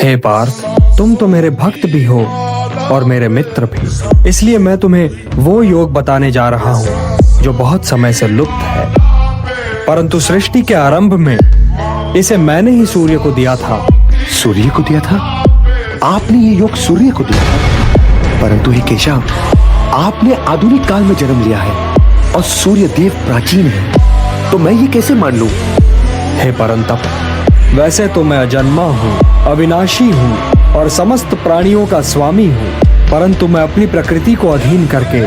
हे पार्थ, तुम तो मेरे भक्त भी हो और मेरे मित्र भी, इसलिए मैं तुम्हें वो योग बताने जा रहा हूँ जो बहुत समय से लुप्त है, परंतु सृष्टि के आरंभ में इसे मैंने ही सूर्य को दिया था। सूर्य को दिया था? आपने ये योग सूर्य को दिया था? परंतु हे केशव, आपने आधुनिक काल में जन्म लिया है और सूर्य देव प्राचीन है, तो मैं ये कैसे मान लूं? हे परंतप, वैसे तो मैं अजन्मा हूँ, अविनाशी हूँ और समस्त प्राणियों का स्वामी हूँ, परंतु मैं अपनी प्रकृति को अधीन करके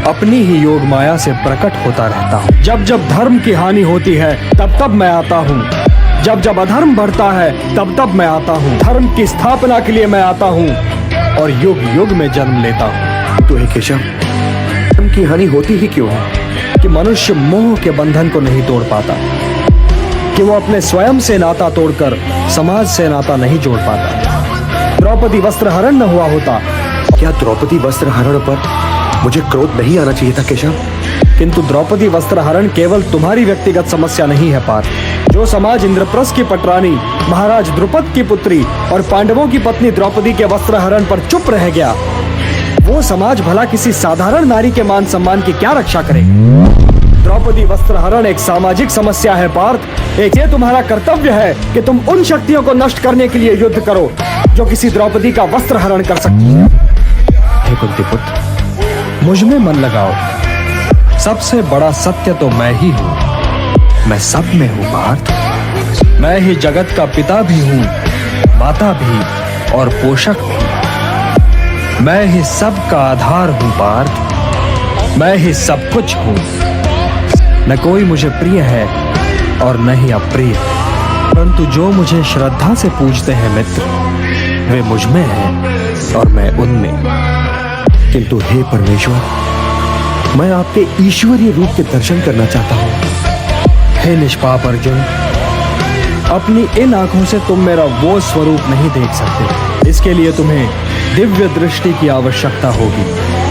अपनी ही योग माया से प्रकट होता रहता हूँ। जब जब धर्म की हानि होती है तब तब मैं आता हूँ, जब जब अधर्म बढ़ता है तब तब मैं आता हूँ, धर्म की स्थापना के लिए मैं आता हूँ और युग युग में जन्म लेता हूँ। तो हे केशव, धर्म की हानि होती ही क्यों है? कि मनुष्य मोह के बंधन को नहीं तोड़ पाता, कि वो अपने स्वयं से नाता तोड़कर समाज से नाता नहीं जोड़ पाता। द्रौपदी वस्त्र हरण न हुआ होता। क्या द्रौपदी वस्त्र हरण पर मुझे क्रोध नहीं आना चाहिए था केशव? किंतु द्रौपदी वस्त्र हरण केवल तुम्हारी व्यक्तिगत समस्या नहीं है पार्थ। जो समाज इंद्रप्रस्थ की पटरानी महाराज द्रुपद की पुत्री और पांडवों की पत्नी द्रौपदी के वस्त्र हरण पर चुप रह गया, वो समाज भला किसी साधारण नारी के मान सम्मान की क्या रक्षा करे? द्रौपदी वस्त्र हरण एक सामाजिक समस्या है पार्थ। एक ये तुम्हारा कर्तव्य है कि तुम उन शक्तियों को नष्ट करने के लिए युद्ध करो जो किसी द्रौपदी का वस्त्र हरण कर सकती है। हे कुंती पुत्र, मुझ में मन लगाओ, सबसे बड़ा सत्य तो मैं ही हूँ। मैं सब में हूँ पार्थ। मैं ही जगत का पिता भी हूँ, माता भी और पोषक भी। मैं ही सब का आधार हूँ पार्थ। मैं ही सब कुछ हूँ। न कोई मुझे प्रिय है और न ही अप्रिय, परंतु जो मुझे श्रद्धा से पूजते हैं मित्र, वे मुझ में हैं और मैं उनमें। किंतु हे परमेश्वर, मैं आपके ईश्वरीय रूप के दर्शन करना चाहता हूँ। हे निष्पाप अर्जुन, अपनी इन आंखों से तुम मेरा वो स्वरूप नहीं देख सकते। इसके लिए तुम्हें दिव्य दृष्टि की आवश्यकता होगी।